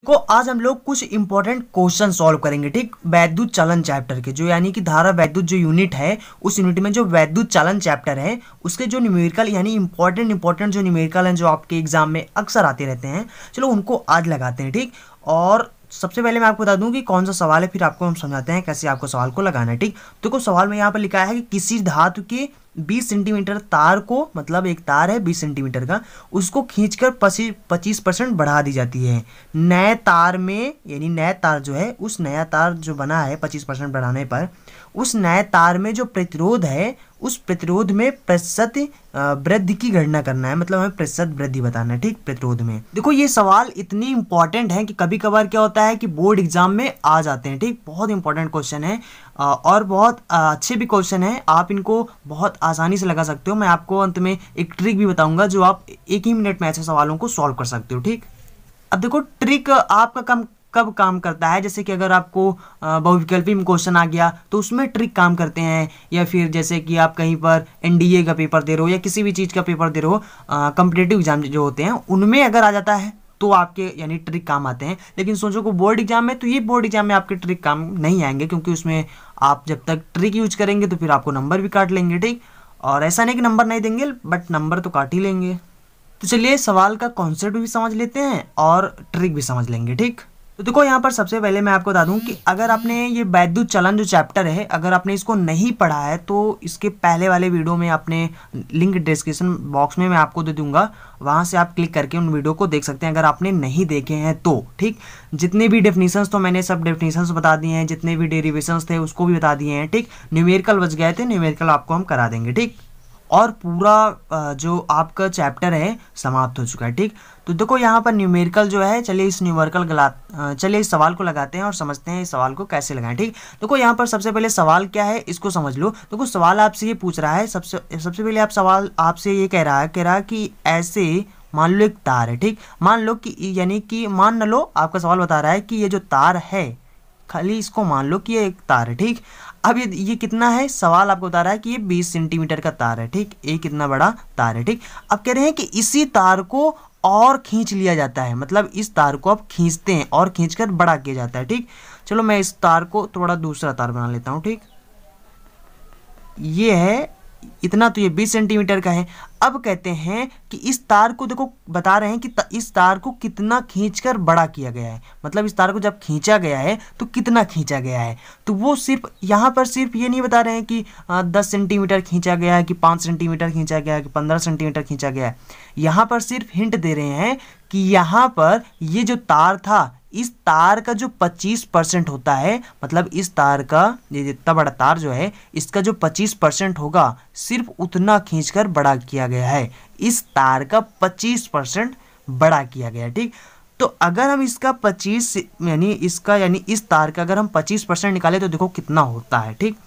को आज हम लोग कुछ इंपॉर्टेंट क्वेश्चन सॉल्व करेंगे। ठीक, वैद्युत चालन चैप्टर के जो यानी कि धारा वैद्युत जो यूनिट है उस यूनिट में जो वैद्युत चालन चैप्टर है उसके जो न्यूमेरिकल यानी इंपॉर्टेंट जो न्यूमेरिकल हैं जो आपके एग्जाम में अक्सर आते रहते हैं, चलो उनको आज लगाते हैं। ठीक, और सबसे पहले मैं आपको बता दूं कि कौन सा सवाल है, फिर आपको हम समझाते हैं कैसे आपको सवाल को लगाना है। ठीक, तो को सवाल में यहाँ पर लिखा है कि किसी धातु के 20 सेंटीमीटर तार को, मतलब एक तार है 20 सेंटीमीटर का, उसको खींचकर 25% बढ़ा दी जाती है। नए तार में यानी नया तार जो है, उस नया तार जो बना है 25% बढ़ाने पर, उस नए तार में जो प्रतिरोध है उस प्रतिरोध में प्रतिशत वृद्धि की गणना करना है, मतलब हमें प्रतिशत वृद्धि बताना है। ठीक, प्रतिरोध में देखो ये सवाल इतनी इंपॉर्टेंट है कि कभी कभार क्या होता है कि बोर्ड एग्जाम में आ जाते हैं। ठीक, बहुत इंपॉर्टेंट क्वेश्चन है और बहुत अच्छे भी क्वेश्चन है, आप इनको बहुत आसानी से लगा सकते हो। मैं आपको अंत में एक ट्रिक भी बताऊंगा जो आप एक ही मिनट में ऐसे सवालों को सॉल्व कर सकते हो। ठीक, अब देखो ट्रिक आपका कब काम करता है, जैसे कि अगर आपको बहुविकल्पी में क्वेश्चन आ गया तो उसमें ट्रिक काम करते हैं, या फिर जैसे कि आप कहीं पर एनडीए का पेपर दे रहे हो या किसी भी चीज़ का पेपर दे रहे हो, कॉम्पिटिटिव एग्जाम जो होते हैं उनमें अगर आ जाता है तो आपके यानी ट्रिक काम आते हैं। लेकिन सोचो को बोर्ड एग्जाम में, तो ये बोर्ड एग्जाम में आपके ट्रिक काम नहीं आएंगे, क्योंकि उसमें आप जब तक ट्रिक यूज करेंगे तो फिर आपको नंबर भी काट लेंगे। ठीक, और ऐसा नहीं कि नंबर नहीं देंगे, बट नंबर तो काट ही लेंगे। तो चलिए सवाल का कॉन्सेप्ट भी समझ लेते हैं और ट्रिक भी समझ लेंगे। ठीक, तो देखो यहाँ पर सबसे पहले मैं आपको बता दूं कि अगर आपने ये वैद्युत चलन जो चैप्टर है, अगर आपने इसको नहीं पढ़ा है तो इसके पहले वाले वीडियो में आपने लिंक डिस्क्रिप्शन बॉक्स में मैं आपको दे दूंगा, वहाँ से आप क्लिक करके उन वीडियो को देख सकते हैं अगर आपने नहीं देखे हैं तो। ठीक, जितने भी डेफिनेशंस तो मैंने सब डेफिनेशंस बता दिए हैं, जितने भी डेरिवेशंस थे उसको भी बता दिए हैं। ठीक, न्यूमेरिकल बच गए थे, न्यूमेरिकल आपको हम करा देंगे। ठीक, और पूरा जो आपका चैप्टर है समाप्त हो चुका है। ठीक, तो देखो यहाँ पर न्यूमेरिकल जो है, चलिए इस सवाल को लगाते हैं और समझते हैं इस सवाल को कैसे लगाएं। ठीक, देखो यहाँ पर सबसे पहले सवाल क्या है इसको समझ लो। देखो सवाल आपसे ये पूछ रहा है, सबसे पहले सवाल आपसे ये कह रहा है कि ऐसे मान लो एक तार है। ठीक, मान लो कि यानी कि मान न लो, आपका सवाल बता रहा है कि ये जो तार है, खाली इसको मान लो कि ये एक तार है। ठीक, अब ये कितना है, सवाल आपको बता रहा है कि ये 20 सेंटीमीटर का तार है। ठीक, ये कितना बड़ा तार है। ठीक, अब कह रहे हैं कि इसी तार को और खींच लिया जाता है, मतलब इस तार को अब खींचते हैं और खींचकर बड़ा किया जाता है। ठीक, चलो मैं इस तार को थोड़ा दूसरा तार बना लेता हूँ। ठीक, ये है इतना, तो ये 20 सेंटीमीटर का है। अब कहते हैं कि इस तार को देखो बता रहे हैं कि इस तार को कितना खींचकर बड़ा किया गया है, मतलब इस तार को जब खींचा गया है तो कितना खींचा गया है। तो वो सिर्फ यहाँ पर सिर्फ ये नहीं बता रहे हैं कि 10 सेंटीमीटर खींचा गया है, कि 5 सेंटीमीटर खींचा गया है, कि 15 सेंटीमीटर खींचा गया है। यहाँ पर सिर्फ हिंट दे रहे हैं कि यहाँ पर ये जो तार था, इस तार का जो 25% होता है, मतलब इस तार का ये इतना बड़ा तार जो है इसका जो 25% होगा सिर्फ उतना खींचकर बड़ा किया गया है। इस तार का 25% बड़ा किया गया है। ठीक, तो अगर हम इसका 25 यानी इस तार का अगर हम 25% निकालें तो देखो कितना होता है। ठीक,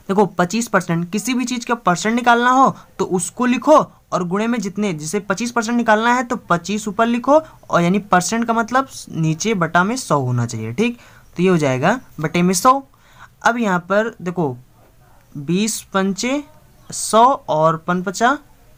देखो 25%, किसी भी चीज़ का परसेंट निकालना हो तो उसको लिखो और गुणे में जिसे 25% निकालना है तो 25 ऊपर लिखो, और यानी परसेंट का मतलब नीचे बटा में 100 होना चाहिए। ठीक, तो ये हो जाएगा बटे में 100। अब यहाँ पर देखो 20 पंचे 100 और 5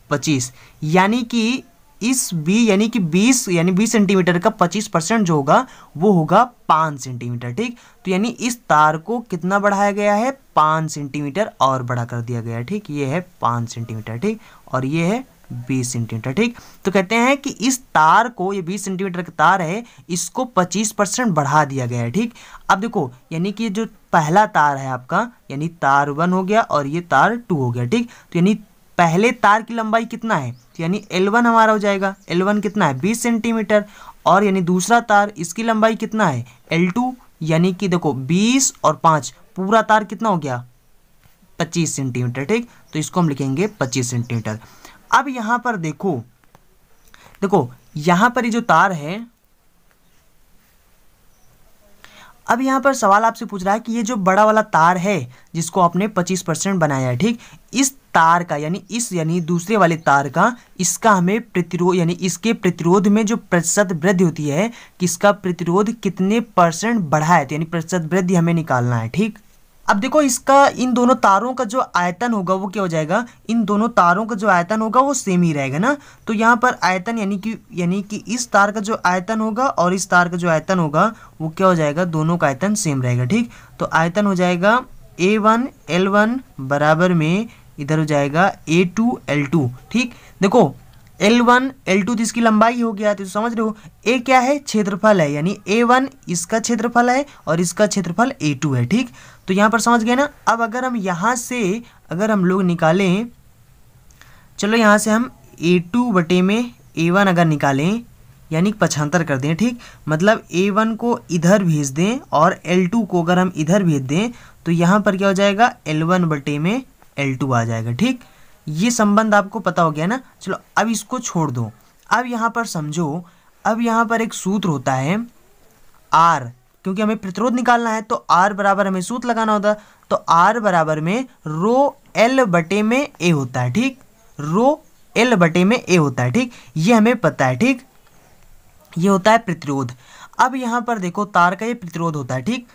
25, यानी कि यानी कि 20 सेंटीमीटर का 25% जो होगा वो होगा 5 सेंटीमीटर। ठीक, तो यानी इस तार को कितना बढ़ाया गया है, 5 सेंटीमीटर और बड़ा कर दिया गया है। ठीक, ये है 5 सेंटीमीटर। ठीक, और ये है 20 सेंटीमीटर। ठीक, तो कहते हैं कि इस तार को, ये 20 सेंटीमीटर का तार है, इसको 25% बढ़ा दिया गया है। ठीक, अब देखो यानी कि जो पहला तार है आपका, यानी तार 1 हो गया और ये तार 2 हो गया। ठीक, तो यानी पहले तार की लंबाई कितना है, यानी L1 हमारा हो जाएगा, L1 कितना है 20 सेंटीमीटर, और यानी दूसरा तार इसकी लंबाई कितना है L2, यानी कि देखो 20 और 5 पूरा तार कितना हो गया 25 सेंटीमीटर। ठीक, तो इसको हम लिखेंगे 25 सेंटीमीटर। अब यहाँ पर देखो यहाँ पर ये जो तार है, अब यहाँ पर सवाल आपसे पूछ रहा है कि ये जो बड़ा वाला तार है जिसको आपने 25% बनाया है। ठीक, इस तार का यानी दूसरे वाले तार का, इसका हमें प्रतिरोध यानी इसके प्रतिरोध में जो प्रतिशत वृद्धि होती है कि इसका प्रतिरोध कितने % बढ़ा है, तो यानी प्रतिशत वृद्धि हमें निकालना है। ठीक, अब देखो इसका इन दोनों तारों का जो आयतन होगा वो क्या हो जाएगा, इन दोनों तारों का जो आयतन होगा वो सेम ही रहेगा ना। तो यहाँ पर आयतन यानी कि इस तार का जो आयतन होगा और इस तार का जो आयतन होगा वो क्या हो जाएगा, दोनों का आयतन सेम रहेगा। ठीक, तो आयतन हो जाएगा A1 L1 बराबर में इधर हो जाएगा A2 L2। ठीक, देखो L1 L2 तो इसकी लंबाई हो गया, तो समझ रहे हो A क्या है, क्षेत्रफल है, यानी A1 इसका क्षेत्रफल है और इसका क्षेत्रफल A2 है। ठीक, तो यहाँ पर समझ गए ना। अब अगर हम यहाँ से अगर हम लोग निकालें, चलो यहाँ से हम A2 बटे में A1 अगर निकालें, यानी 75 कर दें। ठीक, मतलब A1 को इधर भेज दें और L2 को अगर हम इधर भेज दें तो यहाँ पर क्या हो जाएगा, L1 बटे में L2 आ जाएगा। ठीक, ये संबंध आपको पता हो गया ना। चलो अब इसको छोड़ दो, अब यहाँ पर समझो, अब यहाँ पर एक सूत्र होता है R, क्योंकि हमें प्रतिरोध निकालना है तो R बराबर हमें सूत्र लगाना होता है। तो R बराबर में रो L बटे में A होता है। ठीक, रो L बटे में A होता है। ठीक, ये हमें पता है। ठीक, ये होता है प्रतिरोध। अब यहाँ पर देखो तार का ये प्रतिरोध होता है। ठीक,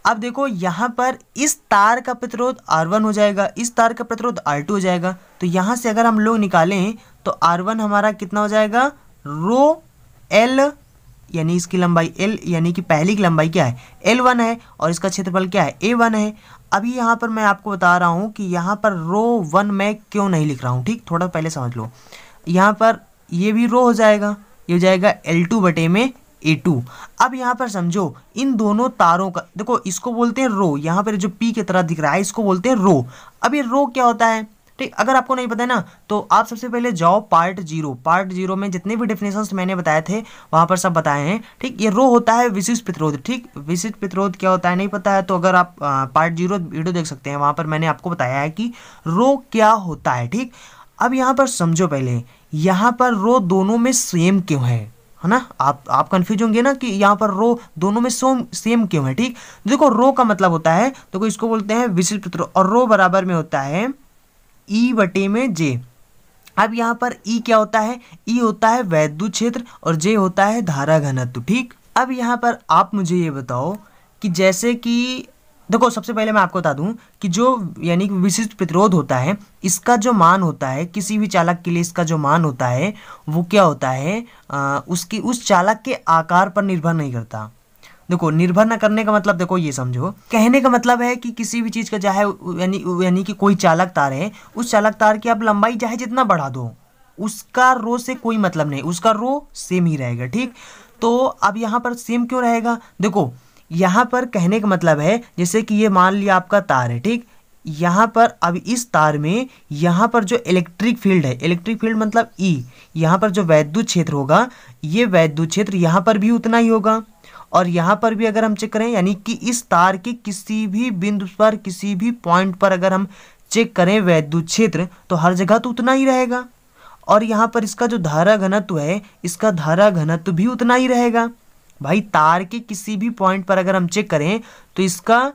अब देखो यहाँ पर इस तार का प्रतिरोध R1 हो जाएगा, इस तार का प्रतिरोध R2 हो जाएगा। तो यहाँ से अगर हम लोग निकालें तो R1 हमारा कितना हो जाएगा, रो L यानी इसकी लंबाई L यानी कि पहली की लंबाई क्या है, L1 है और इसका क्षेत्रफल क्या है, A1 है। अभी यहाँ पर मैं आपको बता रहा हूँ कि यहाँ पर रो 1 मैं क्यों नहीं लिख रहा हूँ। ठीक, थोड़ा पहले समझ लो, यहाँ पर ये भी रो हो जाएगा, ये हो जाएगा L2 बटे में A2। अब यहाँ पर समझो इन दोनों तारों का, देखो इसको बोलते हैं रो, यहाँ पर जो P की तरह दिख रहा है इसको बोलते हैं रो। अब ये रो क्या होता है, ठीक, अगर आपको नहीं पता है ना तो आप सबसे पहले जाओ पार्ट जीरो में जितने भी डेफिनेशंस मैंने बताए थे वहाँ पर सब बताए हैं। ठीक, ये रो होता है विशिष्ट प्रतिरोध। ठीक, विशिष्ट प्रतिरोध क्या होता है नहीं पता है तो अगर आप पार्ट 0 वीडियो देख सकते हैं, वहाँ पर मैंने आपको बताया है कि रो क्या होता है। ठीक, अब यहाँ पर समझो पहले, यहाँ पर रो दोनों में सेम क्यों है ना। आप कंफ्यूज होंगे ना कि यहाँ पर रो दोनों में सेम क्यों है। ठीक, देखो रो का मतलब होता है, देखो इसको बोलते हैं विशिष्ट प्रतिरोध और रो बराबर में होता है E बटे में J। अब यहाँ पर E क्या होता है, E होता है वैद्युत क्षेत्र और J होता है धारा घनत्व। ठीक, अब यहाँ पर आप मुझे ये बताओ कि जैसे कि देखो सबसे पहले मैं आपको बता दूं कि जो यानी कि विशिष्ट प्रतिरोध होता है इसका जो मान होता है किसी भी चालक के लिए, इसका जो मान होता है वो क्या होता है, उसकी उस चालक के आकार पर निर्भर नहीं करता। देखो निर्भर न करने का मतलब, देखो ये समझो, कहने का मतलब है कि किसी भी चीज़ का चाहे यानी कि कोई चालक तार है, उस चालक तार की आप लंबाई चाहे जितना बढ़ा दो उसका रो से कोई मतलब नहीं, उसका रो सेम ही रहेगा। ठीक, तो अब यहाँ पर सेम क्यों रहेगा, देखो यहाँ पर कहने का मतलब है जैसे कि ये मान लिया आपका तार है। ठीक, यहाँ पर अब इस तार में यहाँ पर जो इलेक्ट्रिक फील्ड है, इलेक्ट्रिक फील्ड मतलब E, यहाँ पर जो वैद्युत क्षेत्र होगा ये वैद्युत क्षेत्र यहाँ पर भी उतना ही होगा और यहाँ पर भी अगर हम चेक करें यानी कि इस तार के किसी भी बिंदु पर किसी भी पॉइंट पर अगर हम चेक करें वैद्युत क्षेत्र तो हर जगह तो उतना ही रहेगा और यहाँ पर इसका जो धारा घनत्व है इसका धारा घनत्व भी उतना ही रहेगा। भाई तार के किसी भी पॉइंट पर अगर हम चेक करें तो इसका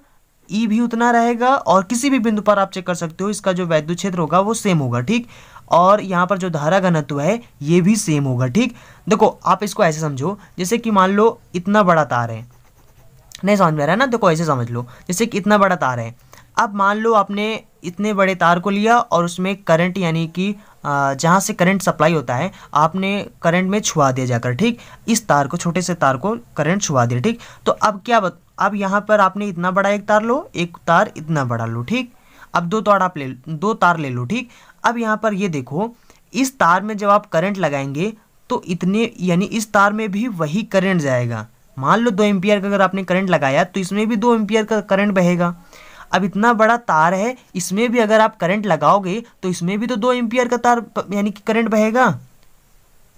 E भी उतना रहेगा और किसी भी बिंदु पर आप चेक कर सकते हो इसका जो वैद्युत क्षेत्र होगा वो सेम होगा। ठीक, और यहाँ पर जो धारा घनत्व है ये भी सेम होगा। ठीक, देखो आप इसको ऐसे समझो जैसे कि मान लो इतना बड़ा तार है, नहीं समझ में आ रहा है ना, देखो ऐसे समझ लो जैसे कि इतना बड़ा तार है। अब मान लो आपने इतने बड़े तार को लिया और उसमें करंट यानी कि जहाँ से करंट सप्लाई होता है आपने करंट में छुआ दिया जाकर। ठीक, इस तार को, छोटे से तार को करंट छुआ दिया। ठीक, तो अब क्या अब यहाँ पर आपने इतना बड़ा एक तार लो, एक तार इतना बड़ा लो। ठीक, अब दो तार ले लो। ठीक, अब यहाँ पर ये देखो इस तार में जब आप करंट लगाएंगे तो इतने यानी इस तार में भी वही करंट जाएगा। मान लो 2 एम्पियर का अगर आपने करंट लगाया तो इसमें भी 2 एम्पियर का करंट बहेगा। अब इतना बड़ा तार है इसमें भी अगर आप करंट लगाओगे तो इसमें भी तो 2 एम्पियर का तार यानी कि करंट बहेगा।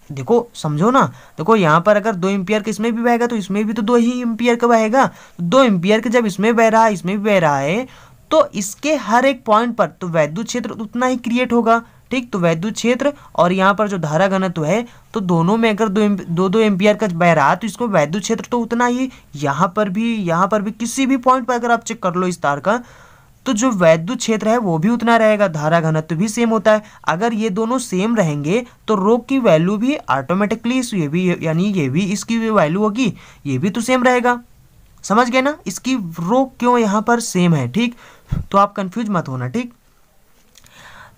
देखो समझो ना, देखो यहाँ पर अगर 2 एम्पियर का इसमें भी बहेगा तो इसमें भी तो 2 ही एम्पियर का बहेगा। 2 एम्पियर का जब इसमें बह रहा है इसमें भी बह रहा है तो इसके हर एक पॉइंट पर तो वैद्युत क्षेत्र उतना ही क्रिएट होगा। ठीक, तो वैद्युत क्षेत्र और यहाँ पर जो धारा घनत्व है तो दोनों में अगर 2 एम्पियर का बह रहा है तो इसको वैद्युत क्षेत्र तो उतना ही, यहाँ पर भी किसी भी पॉइंट पर अगर आप चेक कर लो इस तार का तो जो वैद्युत क्षेत्र है वो भी उतना रहेगा, धारा घनत्व भी सेम होता है। अगर ये दोनों सेम रहेंगे तो रो की वैल्यू भी ऑटोमेटिकली ये भी यानी ये भी इसकी वैल्यू होगी, ये भी तो सेम रहेगा। समझ गए ना, इसकी रो क्यों यहाँ पर सेम है, ठीक। तो आप कंफ्यूज मत होना, ठीक।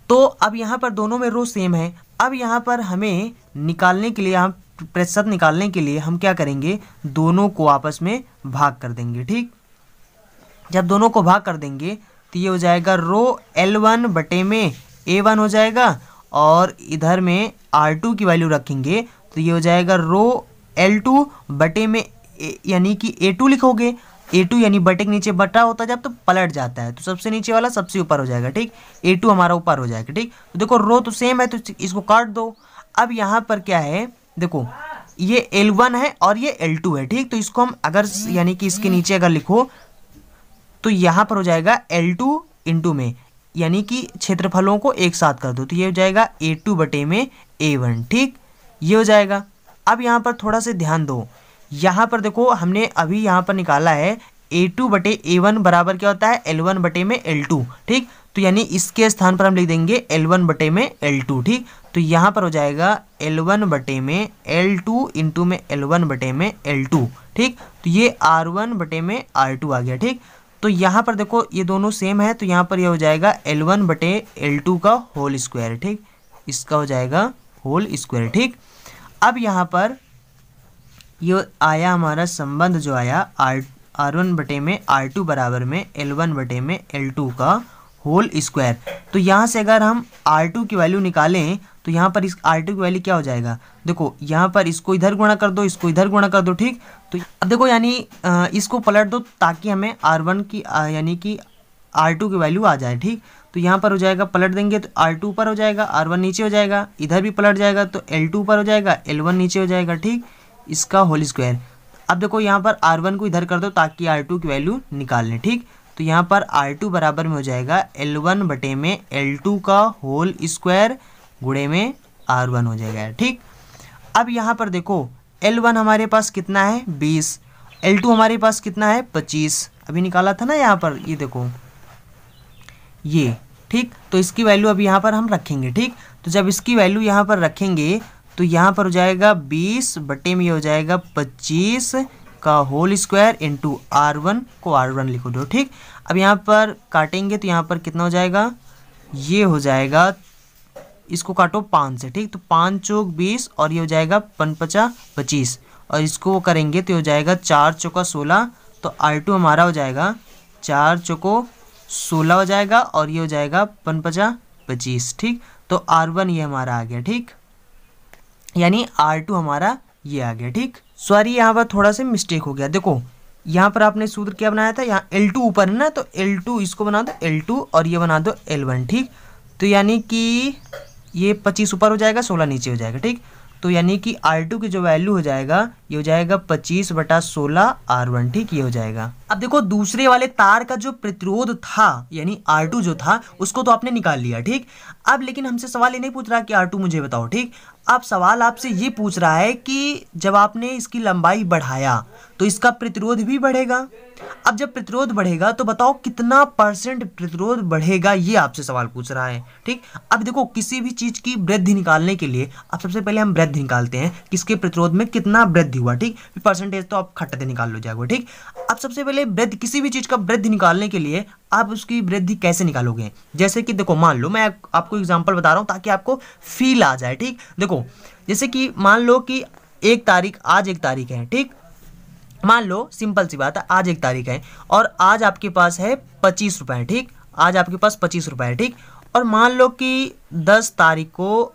तो अब यहाँ पर दोनों में रो सेम है। अब यहाँ पर हमें निकालने के लिए, यहाँ प्रतिशत निकालने के लिए हम क्या करेंगे, दोनों को आपस में भाग कर देंगे, ठीक। जब दोनों को भाग कर देंगे तो ये हो जाएगा रो L1 बटे में A1 हो जाएगा, और इधर में R2 की वैल्यू रखेंगे तो ये हो जाएगा रो L2 बटे में यानी कि A2 लिखोगे। A2 यानी बटे के नीचे बटा होता है जब तो पलट जाता है, तो सबसे नीचे वाला सबसे ऊपर हो जाएगा, ठीक। A2 हमारा ऊपर हो जाएगा, ठीक। तो देखो रो तो सेम है तो इसको काट दो। अब यहाँ पर क्या है, देखो ये L1 है और ये L2 है, ठीक। तो इसको हम अगर यानी कि इसके नीचे अगर लिखो तो यहाँ पर हो जाएगा L2 इंटू में, यानी कि क्षेत्रफलों को एक साथ कर दो तो ये हो जाएगा A2 बटे में A1, ठीक। ये हो जाएगा। अब यहाँ पर थोड़ा सा ध्यान दो, यहाँ पर देखो हमने अभी यहाँ पर निकाला है A2 बटे A1 बराबर क्या होता है, L1 बटे में L2, ठीक। तो यानी इसके स्थान पर हम लिख देंगे L1 बटे में L2, ठीक। तो यहाँ पर हो जाएगा L1 बटे में L2 इंटू में L1 बटे में L2, ठीक। तो ये R1 बटे में R2 आ गया, ठीक। तो यहाँ पर देखो ये दोनों सेम है तो यहाँ पर ये हो जाएगा L1 बटे L2 का होल स्क्वायर, ठीक। इसका हो जाएगा होल स्क्वायर, ठीक। अब यहाँ पर ये आया हमारा संबंध जो आया R1 बटे में R2 बराबर में L1 बटे में L2 का होल स्क्वायर। तो यहाँ से अगर हम R2 की वैल्यू निकालें तो यहाँ पर इस R2 की वैल्यू क्या हो जाएगा, देखो यहाँ पर इसको इधर गुणा कर दो, इसको इधर गुणा कर दो, ठीक। तो अब देखो यानी इसको पलट दो ताकि हमें R1 की यानी कि R2 की वैल्यू आ जाए, ठीक। तो यहाँ पर हो जाएगा, पलट देंगे तो R2 ऊपर हो जाएगा, R1 नीचे हो जाएगा, इधर भी पलट जाएगा तो L2 ऊपर हो जाएगा, L1 नीचे हो जाएगा, ठीक। इसका होल स्क्वायर। अब देखो यहाँ पर R1 को इधर कर दो ताकि R2 की वैल्यू निकाल लें, ठीक। तो यहाँ पर R2 बराबर में हो जाएगा L1 बटे में L2 का होल स्क्वायर गुणे में R1 हो जाएगा, ठीक। अब यहाँ पर देखो L1 हमारे पास कितना है 20, L2 हमारे पास कितना है 25, अभी निकाला था ना यहाँ पर, ये देखो ये, ठीक। तो इसकी वैल्यू अभी यहाँ पर हम रखेंगे, ठीक। तो जब इसकी वैल्यू यहाँ पर रखेंगे तो यहाँ पर हो जाएगा 20 बटे में हो जाएगा 25 का होल स्क्वायर इंटू R1 को R1 लिखो दो, ठीक। अब यहाँ पर काटेंगे तो यहाँ पर कितना हो जाएगा, ये हो जाएगा, इसको काटो 5 से, ठीक। तो 5 चौक 20 और ये हो जाएगा 5 25 और इसको करेंगे तो हो जाएगा 4 चौका 16। तो R2 हमारा हो जाएगा 4 चौको 16 हो जाएगा और ये हो जाएगा 5 25, ठीक। तो R1 ये हमारा आ गया, ठीक। यानी R2 हमारा ये आ गया, ठीक। सॉरी यहाँ पर थोड़ा सा मिस्टेक हो गया, देखो यहाँ पर आपने सूत्र क्या बनाया था, यहाँ L2 ऊपर है ना, तो L2 इसको बना दो L2 और ये बना दो L1, ठीक। तो यानी कि ये 25 ऊपर हो जाएगा, 16 नीचे हो जाएगा, ठीक। तो यानी कि R2 की जो वैल्यू हो जाएगा ये हो जाएगा 25 बटा 16 R1, ठीक। ये हो जाएगा। अब देखो दूसरे वाले तार का जो प्रतिरोध था यानी R2 जो था उसको तो आपने निकाल लिया, ठीक। अब लेकिन हमसे सवाल ये नहीं पूछ रहा कि R2 मुझे बताओ, ठीक। अब सवाल आपसे ये पूछ रहा है कि जब आपने इसकी लंबाई बढ़ाया तो इसका प्रतिरोध भी बढ़ेगा। अब जब प्रतिरोध बढ़ेगा तो बताओ कितना % प्रतिरोध बढ़ेगा, ये आपसे सवाल पूछ रहा है, ठीक। अब देखो किसी भी चीज की वृद्धि निकालने के लिए अब सबसे पहले हम वृद्धि निकालते हैं, किसके प्रतिरोध में कितना वृद्धि हुआ, ठीक। परसेंटेज तो आप खट्टे निकाल लो जाएगा, ठीक। अब सबसे पहले वृद्धि, किसी भी चीज का वृद्धि निकालने के लिए आप उसकी वृद्धि कैसे निकालोगे, जैसे कि देखो मान लो मैं आपको एग्जांपल बता रहा हूं ताकि आपको फील आ जाए, ठीक। देखो जैसे कि मान लो कि आज एक तारीख है, ठीक। मान लो सिंपल सी बात है, आज 1 तारीख है और आज आपके पास है 25 रुपए, ठीक। आज आपके पास 25 रुपए है, ठीक। और मान लो कि 10 तारीख को,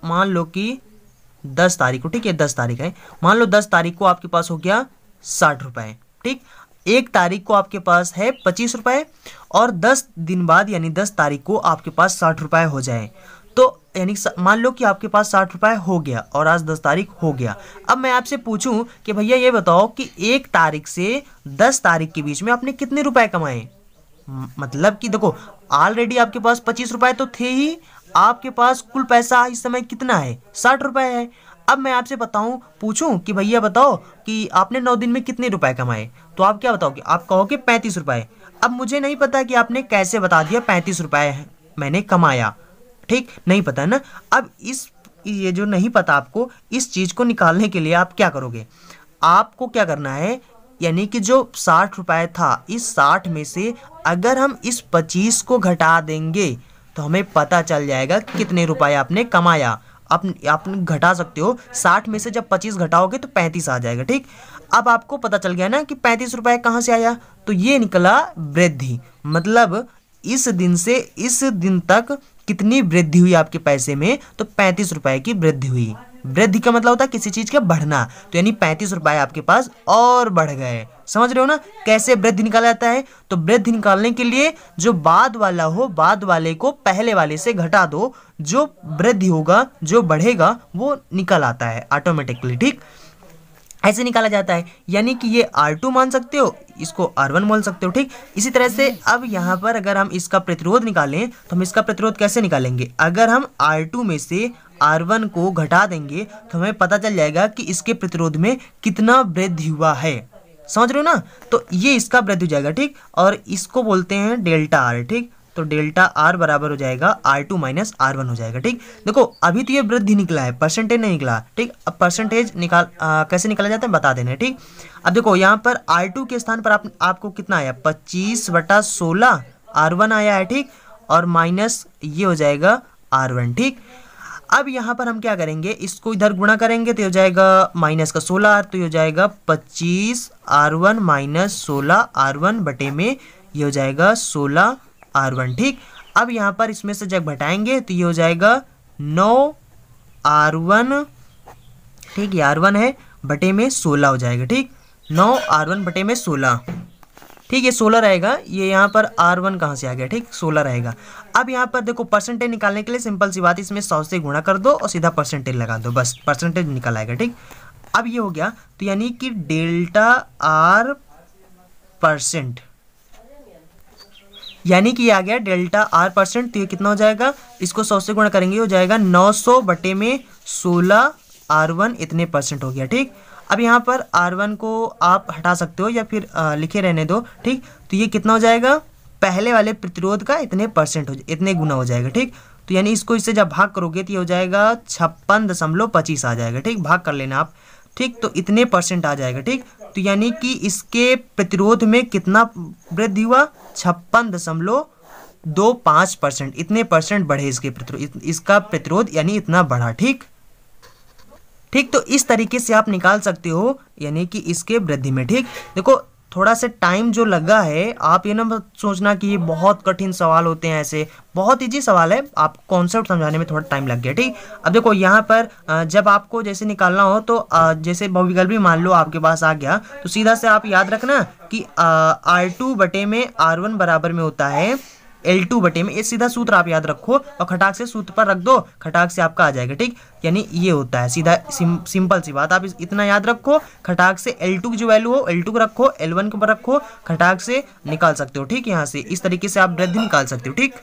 ठीक है 10 तारीख है, मान लो 10 तारीख को आपके पास हो गया 60 रुपए, ठीक। 1 तारीख को आपके पास है 25 रुपए और 10 दिन बाद यानी 10 तारीख को आपके पास 60 रुपए हो जाए, तो यानी मान लो कि आपके पास 60 रुपए हो गया और आज 10 तारीख हो गया। अब मैं आपसे पूछूं कि भैया ये बताओ कि 1 तारीख से 10 तारीख के बीच में आपने कितने रुपए कमाए, मतलब कि देखो ऑलरेडी आपके पास 25 रुपए तो थे ही, आपके पास कुल पैसा इस समय कितना है 60 रुपए है। अब मैं आपसे पूछूं कि भैया बताओ कि आपने 9 दिन में कितने रुपए कमाए, तो आप क्या बताओगे, आप कहोगे 35 रुपए। अब मुझे नहीं पता कि आपने कैसे बता दिया 35 रुपए मैंने कमाया, ठीक, नहीं पता है ना। अब ये जो नहीं पता आपको, इस चीज को निकालने के लिए आप क्या करोगे, आपको क्या करना है, यानी कि जो 60 रुपये था, इस 60 में से अगर हम इस 25 को घटा देंगे तो हमें पता चल जाएगा कि कितने रुपए आपने कमाया। आप घटा सकते हो, 60 में से जब 25 घटाओगे तो 35 आ जाएगा। ठीक, अब आपको पता चल गया ना कि 35 रुपये कहाँ से आया, तो ये निकला वृद्धि। मतलब इस दिन से इस दिन तक कितनी वृद्धि हुई आपके पैसे में, तो 35 रुपये की वृद्धि हुई। वृद्धि का मतलब होता है किसी चीज का बढ़ना, तो यानी 35 रुपये आपके पास और बढ़ गए। समझ रहे हो ना कैसे वृद्धि निकाला जाता है। तो वृद्धि निकालने के लिए जो बाद वाला हो, बाद वाले को पहले वाले से घटा दो, जो वृद्धि होगा, जो बढ़ेगा, वो निकल आता है ऑटोमेटिकली। ठीक, ऐसे निकाला जाता है। यानी कि ये R2 मान सकते हो, इसको R1 बोल सकते हो। ठीक, इसी तरह से अब यहाँ पर अगर हम इसका प्रतिरोध निकालें तो हम इसका प्रतिरोध कैसे निकालेंगे। अगर हम R2 में से R1 को घटा देंगे तो हमें पता चल जाएगा कि इसके प्रतिरोध में कितना वृद्धि हुआ है। समझ रहे हो ना, तो ये इसका वृद्धि हो जाएगा। ठीक, और इसको बोलते हैं डेल्टा R। ठीक, तो डेल्टा R बराबर हो जाएगा R2 माइनस R1 हो जाएगा। ठीक, देखो अभी तो ये वृद्धि निकला है, परसेंटेज नहीं निकला। ठीक, अब परसेंटेज कैसे निकाला जाता है बता देना। ठीक, अब देखो यहाँ पर R2 के स्थान पर आपको कितना आया, 25/16 R1 आया है। ठीक, और माइनस ये हो जाएगा R1। ठीक, अब यहाँ पर हम क्या करेंगे, इसको इधर गुणा करेंगे तो हो जाएगा माइनस का 16R, तो ये हो जाएगा 25R1 माइनस 16R1 बटे में ये हो जाएगा 16R1। ठीक, अब यहाँ पर इसमें से जब घटाएंगे तो ये हो जाएगा 9R1। ठीक, ये R1 है, बटे में 16 हो जाएगा। ठीक, 9R1 बटे में 16। ठीक, ये 16 रहेगा, ये यहाँ पर R1 कहाँ से आ गया। ठीक, 16 रहेगा। अब यहाँ पर देखो परसेंटेज निकालने के लिए सिंपल सी बात, इसमें 100 से गुणा कर दो और सीधा परसेंटेज लगा दो, बस परसेंटेज निकल आएगा। ठीक, अब ये हो गया, तो यानी कि डेल्टा R %, यानी कि ये आ गया डेल्टा R %। तो ये कितना हो जाएगा, इसको 100 से गुणा करेंगे हो जाएगा 900 बटे में 16 R1 इतने % हो गया। ठीक, अब यहाँ पर R1 को आप हटा सकते हो या फिर लिखे रहने दो। ठीक, तो ये कितना हो जाएगा, पहले वाले प्रतिरोध का इतने % इतने गुना हो जाएगा। ठीक, तो यानी इसको इससे जब भाग करोगे तो ये हो जाएगा 56.25 आ जाएगा। ठीक, भाग कर लेना आप। ठीक, तो इतने % आ जाएगा। ठीक, तो यानी कि इसके प्रतिरोध में कितना वृद्धि हुआ, 56.25%, इतने % बढ़े इसके प्रतिरोध, इसका प्रतिरोध यानी इतना बढ़ा। ठीक, ठीक, तो इस तरीके से आप निकाल सकते हो, यानी कि इसके वृद्धि में। ठीक, देखो थोड़ा सा टाइम जो लगा है, आप ये ना मत सोचना कि ये बहुत कठिन सवाल होते हैं, ऐसे बहुत इजी सवाल है, आपको कॉन्सेप्ट समझाने में थोड़ा टाइम लग गया। ठीक, अब देखो यहाँ पर जब आपको जैसे निकालना हो तो जैसे बहुविकल्प भी मान लो आपके पास आ गया, तो सीधा से आप याद रखना कि R2 बटे में R1 बराबर में होता है L2 बटे में। ये सीधा सूत्र आप याद रखो और खटाक से सूत्र पर रख दो, खटाक से आपका आ जाएगा। ठीक, यानी ये होता है सीधा सिंपल सी बात, आप इतना याद रखो, खटाक से L2 की जो वैल्यू हो L2 को रखो, L1 के ऊपर रखो, खटाक से निकाल सकते हो। ठीक, यहाँ से इस तरीके से आप वृद्धि निकाल सकते हो। ठीक।